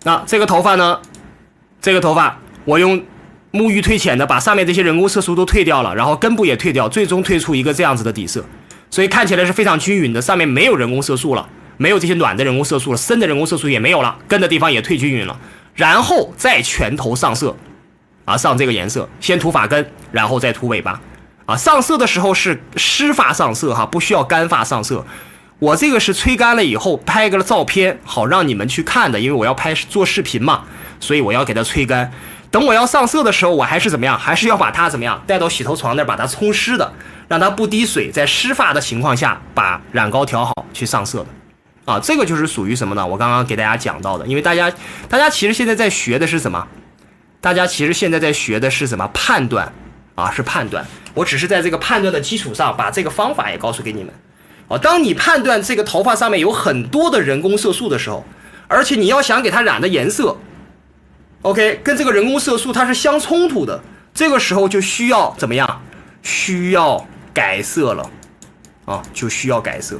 那这个头发呢？这个头发我用沐浴退浅的把上面这些人工色素都退掉了，然后根部也退掉，最终退出一个这样子的底色，所以看起来是非常均匀的，上面没有人工色素了，没有这些暖的人工色素了，深的人工色素也没有了，根的地方也退均匀了，然后再全头上色上这个颜色，先涂发根，然后再涂尾巴上色的时候是湿发上色不需要干发上色。我这个是吹干了以后拍个照片，好让你们去看的，因为我要做视频嘛，所以我要给它吹干。等我要上色的时候，我还是怎么样？还是要把它怎么样带到洗头床那儿，把它冲湿的，让它不滴水，在湿发的情况下把染膏调好去上色的这个就是属于什么呢？我刚刚给大家讲到的，因为大家其实现在在学的是什么？大家其实现在在学的是什么？判断是判断。我只是在这个判断的基础上，把这个方法也告诉给你们。当你判断这个头发上面有很多的人工色素的时候，而且你要想给它染的颜色 OK 跟这个人工色素它是相冲突的，这个时候就需要怎么样？需要改色了就需要改色，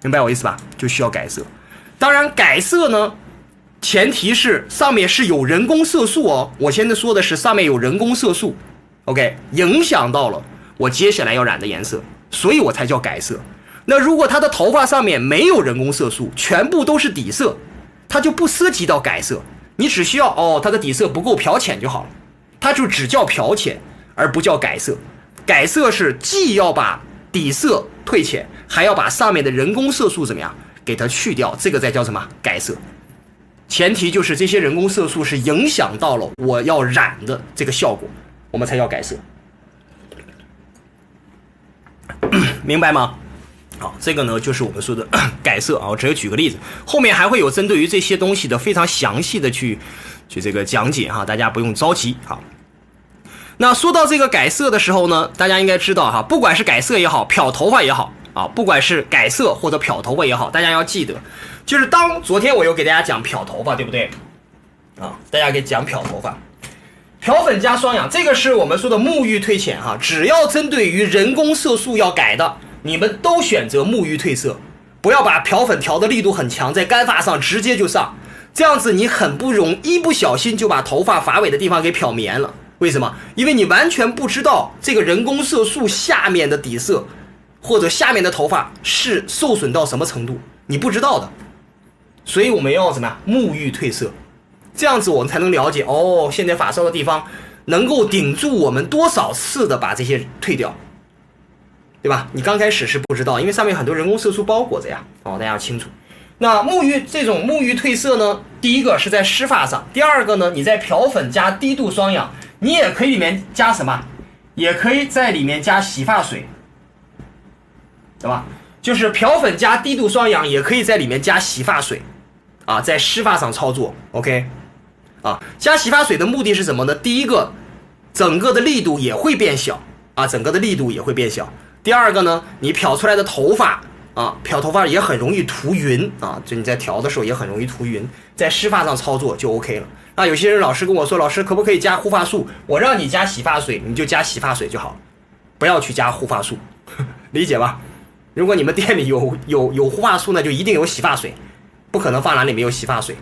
明白我意思吧？就需要改色。当然改色呢，前提是上面是有人工色素我现在说的是上面有人工色素 OK 影响到了我接下来要染的颜色，所以我才叫改色。那如果它的头发上面没有人工色素，全部都是底色，它就不涉及到改色，你只需要它的底色不够漂浅就好了，它就只叫漂浅而不叫改色。改色是既要把底色退浅，还要把上面的人工色素怎么样给它去掉，这个才叫什么？改色。前提就是这些人工色素是影响到了我要染的这个效果，我们才叫改色。明白吗？好，这个呢就是我们说的改色我只有举个例子，后面还会有针对于这些东西的非常详细的去这个讲解大家不用着急那说到这个改色的时候呢，大家应该知道不管是改色也好，漂头发也好不管是改色或者漂头发也好，大家要记得，就是当昨天我又给大家讲漂头发，对不对大家给讲漂头发，漂粉加双氧，这个是我们说的沐浴退浅只要针对于人工色素要改的，你们都选择沐浴褪色，不要把漂粉调的力度很强，在干发上直接就上，这样子你很不容易，一不小心就把头发发尾的地方给漂绵了。为什么？因为你完全不知道这个人工色素下面的底色或者下面的头发是受损到什么程度，你不知道的。所以我们要怎么样？沐浴褪色，这样子我们才能了解现在发梢的地方能够顶住我们多少次的把这些退掉，对吧？你刚开始是不知道，因为上面很多人工色素包裹着呀大家要清楚。那这种沐浴褪色呢，第一个是在湿发上，第二个呢，你在漂粉加低度双氧，你也可以里面加什么？也可以在里面加洗发水，对吧？就是漂粉加低度双氧，也可以在里面加洗发水在湿发上操作 OK 加洗发水的目的是什么呢？第一个，整个的力度也会变小整个的力度也会变小。第二个呢，你漂出来的头发漂头发也很容易涂匀就你在调的时候也很容易涂匀，在湿发上操作就 OK 了。那有些人老师跟我说，老师可不可以加护发素？我让你加洗发水，你就加洗发水就好，不要去加护发素理解吧？如果你们店里有护发素呢，就一定有洗发水，不可能放哪里没有洗发水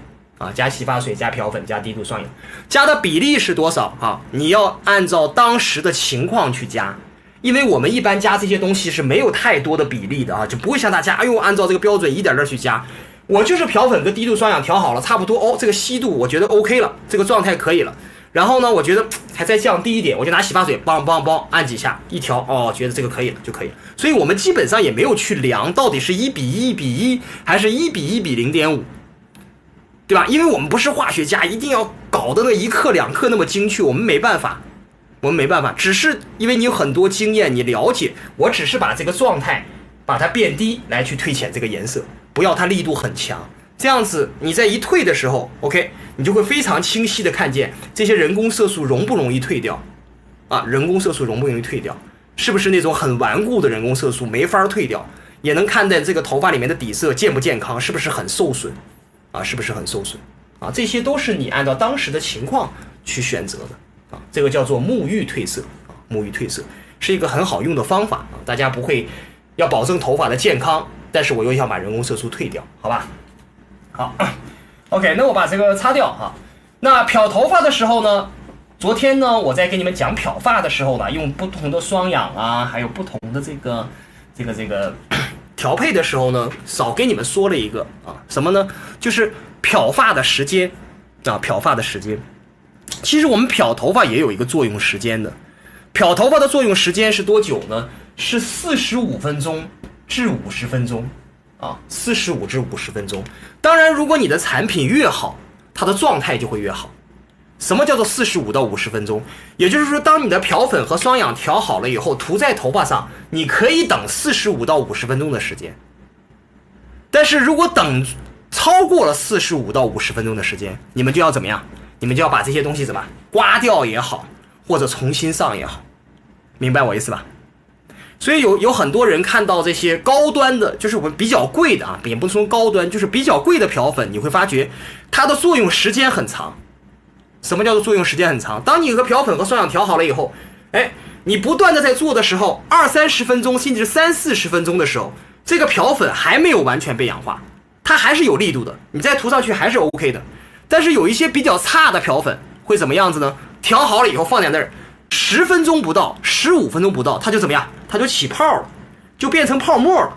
加洗发水加漂粉加低度双氧，加的比例是多少你要按照当时的情况去加，因为我们一般加这些东西是没有太多的比例的就不会像大家按照这个标准一点点去加。我就是漂粉跟低度双氧调好了，差不多这个稀度我觉得 OK 了，这个状态可以了。然后呢，我觉得还再降低一点，我就拿洗发水梆梆梆按几下，一调觉得这个可以了就可以了。所以我们基本上也没有去量到底是1:1:1还是1:1:0.5，对吧？因为我们不是化学家，一定要搞得那1克2克那么精确，我们没办法，只是因为你有很多经验，你了解，我只是把这个状态把它变低来去退浅这个颜色，不要它力度很强，这样子你在一退的时候 OK 你就会非常清晰的看见这些人工色素容不容易退掉人工色素容不容易退掉，是不是那种很顽固的人工色素没法退掉，也能看见这个头发里面的底色健不健康，是不是很受损是不是很受损这些都是你按照当时的情况去选择的这个叫做沐浴褪色沐浴褪色是一个很好用的方法大家不会要保证头发的健康，但是我又想把人工色素退掉，好吧？ OK， 那我把这个擦掉哈。那漂头发的时候呢，昨天呢我在给你们讲漂发的时候呢，用不同的双氧啊，还有不同的这个调配的时候呢，少给你们说了一个啊，什么呢？就是漂发的时间啊，漂发的时间。其实我们漂头发也有一个作用时间的，漂头发的作用时间是多久呢？是45分钟至50分钟啊，45至50分钟。当然，如果你的产品越好，它的状态就会越好。什么叫做45到50分钟？也就是说，当你的漂粉和双氧调好了以后，涂在头发上，你可以等45到50分钟的时间。但是如果等超过了45到50分钟的时间，你们就要怎么样？你们就要把这些东西怎么刮掉也好，或者重新上也好，明白我意思吧？所以有很多人看到这些高端的，就是我们比较贵的啊，也不说高端，就是比较贵的漂粉，你会发觉它的作用时间很长。什么叫做作用时间很长？当你和漂粉和双氧调好了以后，你不断的在做的时候，20-30分钟甚至30-40分钟的时候，这个漂粉还没有完全被氧化，它还是有力度的，你再涂上去还是 OK 的。但是有一些比较差的漂粉会怎么样子呢？调好了以后放在那儿，10分钟不到，15分钟不到，它就怎么样？它就起泡了，就变成泡沫了。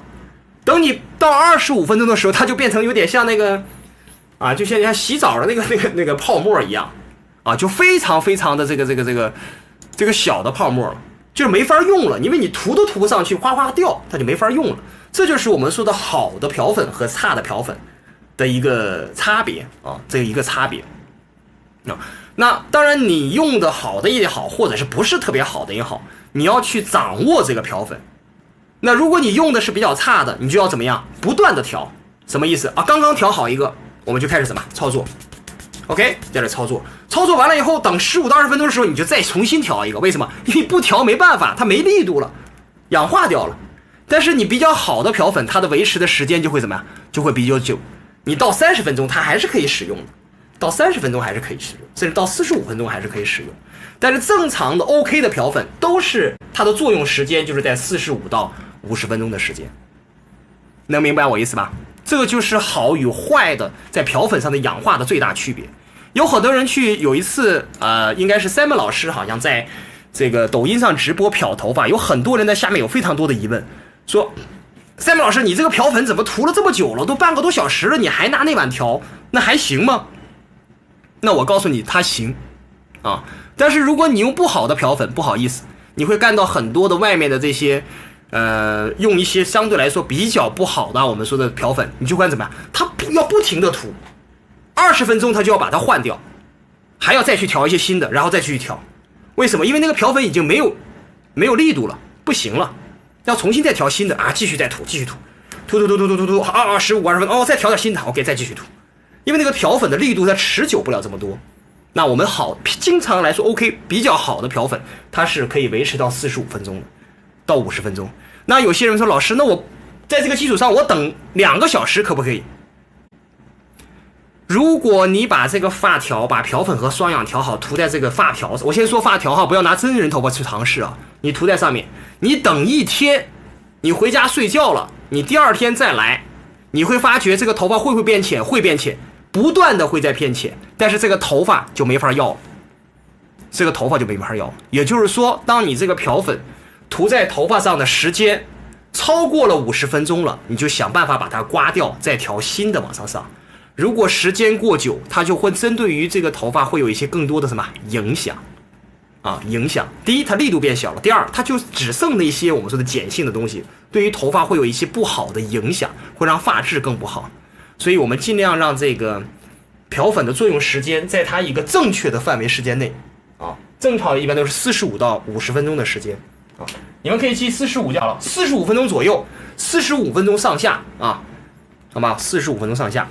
等你到25分钟的时候，它就变成有点像那个啊，就像洗澡的那个泡沫一样啊，就非常非常的这个小的泡沫了，就是没法用了，因为你涂都涂不上去，哗哗掉，它就没法用了。这就是我们说的好的漂粉和差的漂粉的一个差别啊，这一个差别啊。那当然，你用的好的也好，或者是不是特别好的也好，你要去掌握这个漂粉。那如果你用的是比较差的，你就要怎么样？不断的调。什么意思啊？刚刚调好一个，我们就开始怎么操作 ？OK， 在这操作，操作完了以后，等15到20分钟的时候，你就再重新调一个。为什么？因为不调没办法，它没力度了，氧化掉了。但是你比较好的漂粉，它的维持的时间就会怎么样？就会比较久。你到30分钟，它还是可以使用的。到30分钟还是可以使用，甚至到45分钟还是可以使用。但是正常的 OK 的漂粉都是它的作用时间就是在45到50分钟的时间，能明白我意思吧？这个就是好与坏的在漂粉上的氧化的最大区别。有很多人有一次应该是 Simon 老师好像在这个抖音上直播漂头发，有很多人在下面有非常多的疑问，说 Simon 老师，你这个漂粉怎么涂了这么久了，都半个多小时了，你还拿那碗调，那还行吗？那我告诉你，它行啊。但是如果你用不好的漂粉，不好意思，你会看到很多的外面的这些用一些相对来说比较不好的我们说的漂粉，你就会怎么样？它要不停的涂，20分钟它就要把它换掉，还要再去调一些新的，然后再继续调。为什么？因为那个漂粉已经没有力度了，不行了，要重新再调新的啊，继续再涂，继续涂啊，15、20分钟，再调点新的 ，OK， 再继续涂。因为那个漂粉的力度它持久不了这么多。那我们经常来说 OK 比较好的漂粉，它是可以维持到45分钟的，到50分钟。那有些人说，老师，那我在这个基础上我等2个小时可不可以？如果你把这个发条把漂粉和双氧调好，涂在这个发条上，我先说发条哈，不要拿真人头发去尝试啊。你涂在上面，你等1天，你回家睡觉了，你第2天再来，你会发觉这个头发会不会变浅？会变浅，不断的会在变浅，但是这个头发就没法要了，这个头发就没法要了。也就是说，当你这个漂粉涂在头发上的时间超过了50分钟了，你就想办法把它刮掉，再调新的往上上。如果时间过久，它就会针对于这个头发会有一些更多的什么影响啊？影响。第一，它力度变小了；第二，它就只剩那些我们说的碱性的东西，对于头发会有一些不好的影响，会让发质更不好。所以我们尽量让这个漂粉的作用时间在它一个正确的范围时间内啊，正常的一般都是45到50分钟的时间啊，你们可以记45就好了，45分钟左右，45分钟上下啊，好吧，45分钟上下。